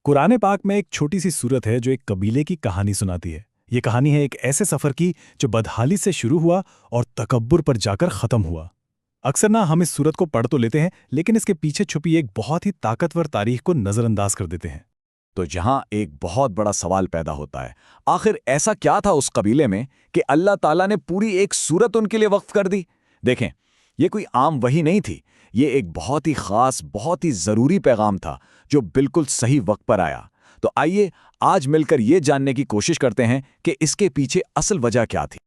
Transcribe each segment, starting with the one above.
قرآن پاک میں ایک چھوٹی سی سورت ہے جو ایک قبیلے کی کہانی سناتی ہے۔ یہ کہانی ہے ایک ایسے سفر کی جو بدحالی سے شروع ہوا اور تکبر پر جا کر ختم ہوا۔ اکثر نہ ہم اس سورت کو پڑھ تو لیتے ہیں، لیکن اس کے پیچھے چھپی ایک بہت ہی طاقتور تاریخ کو نظر انداز کر دیتے ہیں۔ تو یہاں ایک بہت بڑا سوال پیدا ہوتا ہے، آخر ایسا کیا تھا اس قبیلے میں کہ اللہ تعالیٰ نے پوری ایک سورت ان کے لیے وقف کر دی؟ دیکھیں، یہ کوئی عام وحی نہیں تھی، یہ ایک بہت ہی خاص، بہت ہی ضروری پیغام تھا جو بالکل صحیح وقت پر آیا۔ تو آئیے آج مل کر یہ جاننے کی کوشش کرتے ہیں کہ اس کے پیچھے اصل وجہ کیا تھی۔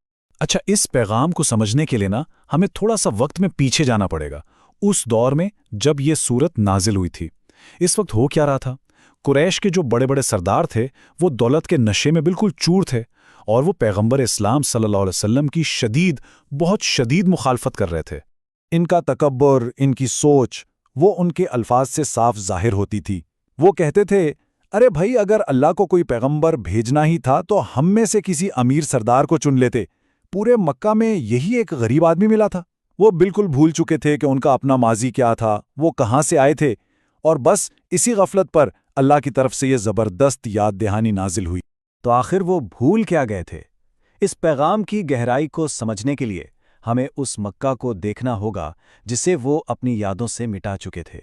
اچھا، اس پیغام کو سمجھنے کے لیے نا ہمیں تھوڑا سا وقت میں پیچھے جانا پڑے گا، اس دور میں جب یہ سورت نازل ہوئی تھی۔ اس وقت ہو کیا رہا تھا؟ قریش کے جو بڑے بڑے سردار تھے وہ دولت کے نشے میں بالکل چور تھے، اور وہ پیغمبر اسلام صلی اللہ علیہ وسلم کی بہت شدید مخالفت کر رہے تھے۔ ان کا تکبر، ان کی سوچ، وہ ان کے الفاظ سے صاف ظاہر ہوتی تھی۔ وہ کہتے تھے، ارے بھائی، اگر اللہ کو کوئی پیغمبر بھیجنا ہی تھا تو ہم میں سے کسی امیر سردار کو چن لیتے۔ پورے مکہ میں یہی ایک غریب آدمی ملا تھا۔ وہ بالکل بھول چکے تھے کہ ان کا اپنا ماضی کیا تھا، وہ کہاں سے آئے تھے، اور بس اسی غفلت پر اللہ کی طرف سے یہ زبردست یاد دہانی نازل ہوئی۔ تو آخر وہ بھول کیا گئے تھے؟ اس پیغام کی گہرائی کو سمجھنے کے لیے ہمیں اس مکہ کو دیکھنا ہوگا جسے وہ اپنی یادوں سے مٹا چکے تھے۔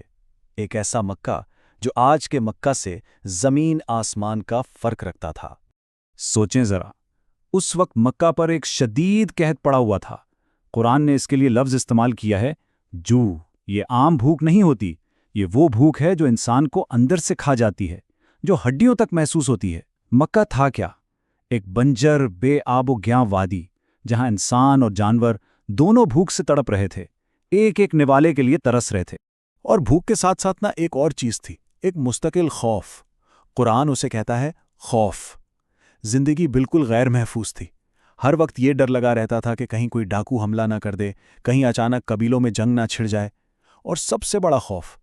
ایک ایسا مکہ جو آج کے مکہ سے زمین آسمان کا فرق رکھتا تھا۔ سوچیں ذرا، اس وقت مکہ پر ایک شدید قحط پڑا ہوا تھا۔ قرآن نے اس کے لیے لفظ استعمال کیا ہے جو۔ یہ عام بھوک نہیں ہوتی، یہ وہ بھوک ہے جو انسان کو اندر سے کھا جاتی ہے، جو ہڈیوں تک محسوس ہوتی ہے۔ مکہ تھا کیا؟ ایک بنجر بے آب و گیاں وادی جہاں انسان اور جانور دونوں بھوک سے تڑپ رہے تھے، ایک ایک نوالے کے لیے ترس رہے تھے۔ اور بھوک کے ساتھ ساتھ نہ ایک اور چیز تھی، ایک مستقل خوف۔ قرآن اسے کہتا ہے خوف۔ زندگی بالکل غیر محفوظ تھی۔ ہر وقت یہ ڈر لگا رہتا تھا کہ کہیں کوئی ڈاکو حملہ نہ کر دے، کہیں اچانک قبیلوں میں جنگ نہ چھڑ جائے، اور سب سے بڑا خوف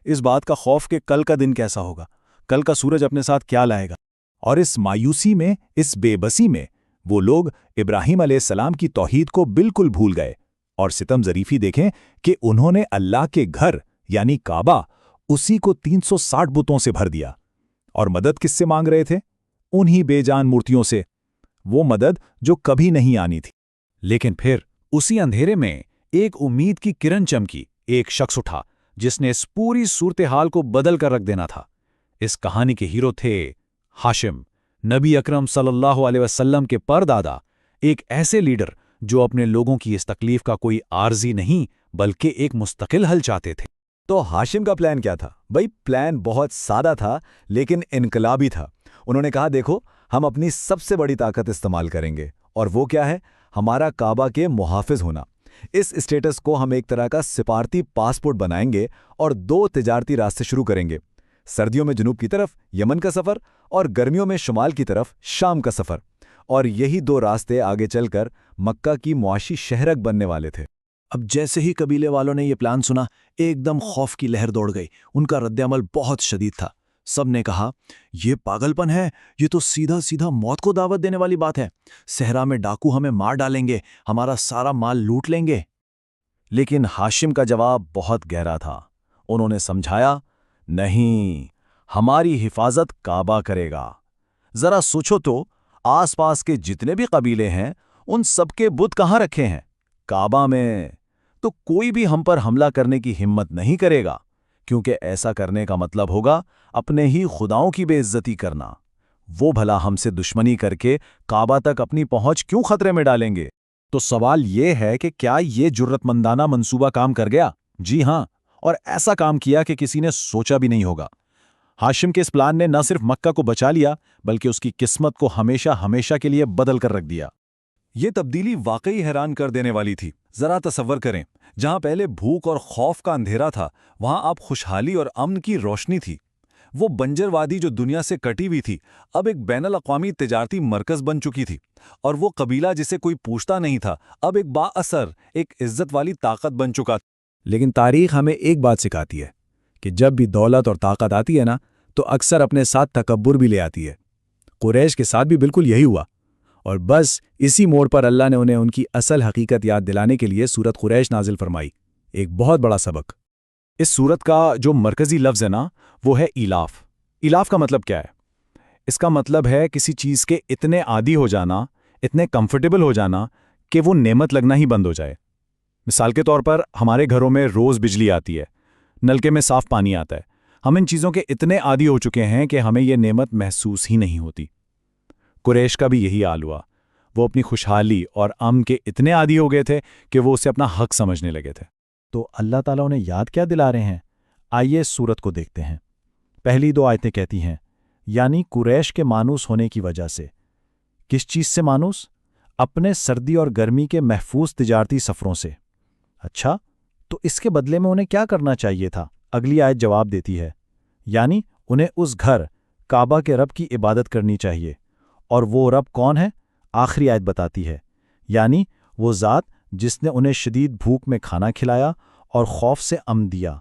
اس بات کا خوف کہ کل کا دن کیسا ہوگا، کل کا سورج اپنے ساتھ کیا لائے گا۔ اور اس مایوسی میں، اس بے بسی میں، وہ لوگ ابراہیم علیہ السلام کی توحید کو بالکل بھول گئے۔ اور ستم ظریفی دیکھیں کہ انہوں نے اللہ کے گھر یعنی کعبہ، اسی کو 360 بتوں سے بھر دیا۔ اور مدد کس سے مانگ رہے تھے؟ انہی بے جان مورتیوں سے، وہ مدد جو کبھی نہیں آنی تھی۔ لیکن پھر اسی اندھیرے میں ایک امید کی کرن چمکی، ایک شخص اٹھا جس نے اس پوری صورتحال کو بدل کر رکھ دینا تھا۔ اس کہانی کے ہیرو تھے ہاشم، نبی اکرم صلی اللہ علیہ وسلم کے پردادا، ایک ایسے لیڈر جو اپنے لوگوں کی اس تکلیف کا کوئی عارضی نہیں بلکہ ایک مستقل حل چاہتے تھے۔ تو ہاشم کا پلان کیا تھا؟ بھائی، پلان بہت سادہ تھا لیکن انقلابی تھا۔ انہوں نے کہا، دیکھو، ہم اپنی سب سے بڑی طاقت استعمال کریں گے، اور وہ کیا ہے؟ ہمارا کعبہ کے محافظ ہونا۔ اس اسٹیٹس کو ہم ایک طرح کا سفارتی پاسپورٹ بنائیں گے اور 2 تجارتی راستے شروع کریں گے، سردیوں میں جنوب کی طرف یمن کا سفر، اور گرمیوں میں شمال کی طرف شام کا سفر۔ اور یہی 2 راستے آگے چل کر مکہ کی معاشی شہرک بننے والے تھے۔ اب جیسے ہی قبیلے والوں نے یہ پلان سنا، ایک دم خوف کی لہر دوڑ گئی۔ ان کا رد عمل بہت شدید تھا۔ سب نے کہا، یہ پاگل پن ہے، یہ تو سیدھا سیدھا موت کو دعوت دینے والی بات ہے۔ صحرا میں ڈاکو ہمیں مار ڈالیں گے، ہمارا سارا مال لوٹ لیں گے۔ لیکن ہاشم کا جواب بہت گہرا تھا۔ انہوں نے سمجھایا، نہیں، ہماری حفاظت کعبہ کرے گا۔ ذرا سوچو تو، آس پاس کے جتنے بھی قبیلے ہیں ان سب کے بت کہاں رکھے ہیں؟ کعبہ میں۔ تو کوئی بھی ہم پر حملہ کرنے کی ہمت نہیں کرے گا، کیونکہ ایسا کرنے کا مطلب ہوگا اپنے ہی خداؤں کی بے عزتی کرنا۔ وہ بھلا ہم سے دشمنی کر کے کعبہ تک اپنی پہنچ کیوں خطرے میں ڈالیں گے؟ تو سوال یہ ہے کہ کیا یہ جرت مندانہ منصوبہ کام کر گیا؟ جی ہاں، اور ایسا کام کیا کہ کسی نے سوچا بھی نہیں ہوگا۔ ہاشم کے اس پلان نے نہ صرف مکہ کو بچا لیا بلکہ اس کی قسمت کو ہمیشہ ہمیشہ کے لیے بدل کر رکھ دیا۔ یہ تبدیلی واقعی حیران کر دینے والی تھی۔ ذرا تصور کریں، جہاں پہلے بھوک اور خوف کا اندھیرا تھا، وہاں اب خوشحالی اور امن کی روشنی تھی۔ وہ بنجر وادی جو دنیا سے کٹی ہوئی تھی، اب ایک بین الاقوامی تجارتی مرکز بن چکی تھی، اور وہ قبیلہ جسے کوئی پوچھتا نہیں تھا، اب ایک با اثر، ایک عزت والی طاقت بن چکا تھا۔ لیکن تاریخ ہمیں ایک بات سکھاتی ہے کہ جب بھی دولت اور طاقت آتی ہے نا، تو اکثر اپنے ساتھ تکبر بھی لے آتی ہے۔ قریش کے ساتھ بھی بالکل یہی ہوا، اور بس اسی موڑ پر اللہ نے انہیں ان کی اصل حقیقت یاد دلانے کے لیے سورت قریش نازل فرمائی، ایک بہت بڑا سبق۔ اس سورت کا جو مرکزی لفظ ہے نا، وہ ہے ایلاف۔ الاف کا مطلب کیا ہے؟ اس کا مطلب ہے کسی چیز کے اتنے عادی ہو جانا، اتنے کمفرٹیبل ہو جانا کہ وہ نعمت لگنا ہی بند ہو جائے۔ مثال کے طور پر ہمارے گھروں میں روز بجلی آتی ہے، نلکے میں صاف پانی آتا ہے، ہم ان چیزوں کے اتنے عادی ہو چکے ہیں کہ ہمیں یہ نعمت محسوس ہی نہیں ہوتی۔ قریش کا بھی یہی حال ہوا، وہ اپنی خوشحالی اور امن کے اتنے عادی ہو گئے تھے کہ وہ اسے اپنا حق سمجھنے لگے تھے۔ تو اللہ تعالیٰ انہیں یاد کیا دلا رہے ہیں؟ آئیے سورت کو دیکھتے ہیں۔ پہلی 2 آیتیں کہتی ہیں، یعنی قریش کے مانوس ہونے کی وجہ سے۔ کس چیز سے مانوس؟ اپنے سردی اور گرمی کے محفوظ تجارتی سفروں سے۔ اچھا، تو اس کے بدلے میں انہیں کیا کرنا چاہیے تھا؟ اگلی آیت جواب دیتی ہے، یعنی انہیں اس گھر کعبہ کے رب کی عبادت کرنی چاہیے۔ اور وہ رب کون ہے؟ آخری آیت بتاتی ہے، یعنی وہ ذات جس نے انہیں شدید بھوک میں کھانا کھلایا اور خوف سے امن دیا۔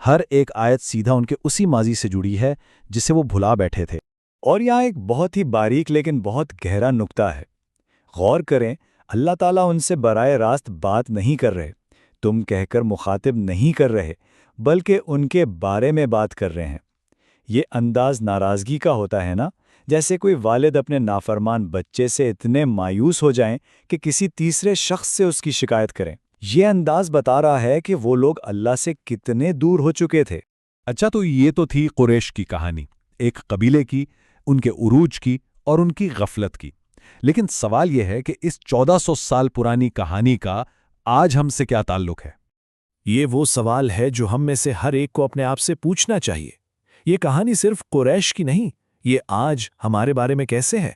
ہر ایک آیت سیدھا ان کے اسی ماضی سے جڑی ہے جسے وہ بھلا بیٹھے تھے۔ اور یہاں ایک بہت ہی باریک لیکن بہت گہرا نکتہ ہے۔ غور کریں، اللہ تعالیٰ ان سے براہ راست بات نہیں کر رہے، تم کہہ کر مخاطب نہیں کر رہے، بلکہ ان کے بارے میں بات کر رہے ہیں۔ یہ انداز ناراضگی کا ہوتا ہے نا، جیسے کوئی والد اپنے نافرمان بچے سے اتنے مایوس ہو جائیں کہ کسی تیسرے شخص سے اس کی شکایت کریں۔ یہ انداز بتا رہا ہے کہ وہ لوگ اللہ سے کتنے دور ہو چکے تھے۔ اچھا، تو یہ تو تھی قریش کی کہانی، ایک قبیلے کی، ان کے عروج کی اور ان کی غفلت کی۔ لیکن سوال یہ ہے کہ اس 1400 سال پرانی کہانی کا آج ہم سے کیا تعلق ہے؟ یہ وہ سوال ہے جو ہم میں سے ہر ایک کو اپنے آپ سے پوچھنا چاہیے۔ یہ کہانی صرف قریش کی نہیں، یہ آج ہمارے بارے میں کیسے ہے؟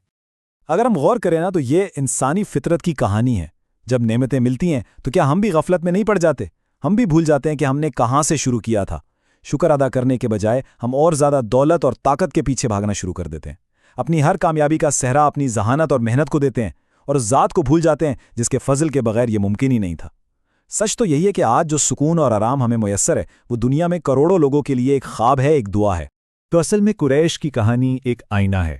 اگر ہم غور کریں نا تو یہ انسانی فطرت کی کہانی ہے۔ جب نعمتیں ملتی ہیں تو کیا ہم بھی غفلت میں نہیں پڑ جاتے؟ ہم بھی بھول جاتے ہیں کہ ہم نے کہاں سے شروع کیا تھا۔ شکر ادا کرنے کے بجائے ہم اور زیادہ دولت اور طاقت کے پیچھے بھاگنا شروع کر دیتے ہیں۔ اپنی ہر کامیابی کا صحرا اپنی ذہانت اور محنت کو دیتے ہیں اور اس ذات کو بھول جاتے ہیں جس کے فضل کے بغیر یہ ممکن ہی نہیں تھا۔ سچ تو یہی ہے کہ آج جو سکون اور آرام ہمیں میسر ہے وہ دنیا میں کروڑوں لوگوں کے لیے ایک خواب ہے، ایک دعا ہے۔ تو اصل میں قریش کی کہانی ایک آئینہ ہے،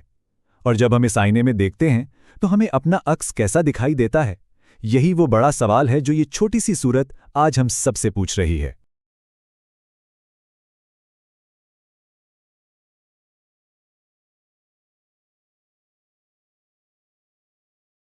اور جب ہم اس آئینے میں دیکھتے ہیں تو ہمیں اپنا عکس کیسا دکھائی دیتا ہے؟ یہی وہ بڑا سوال ہے جو یہ چھوٹی سی سورت آج ہم سب سے پوچھ رہی ہے۔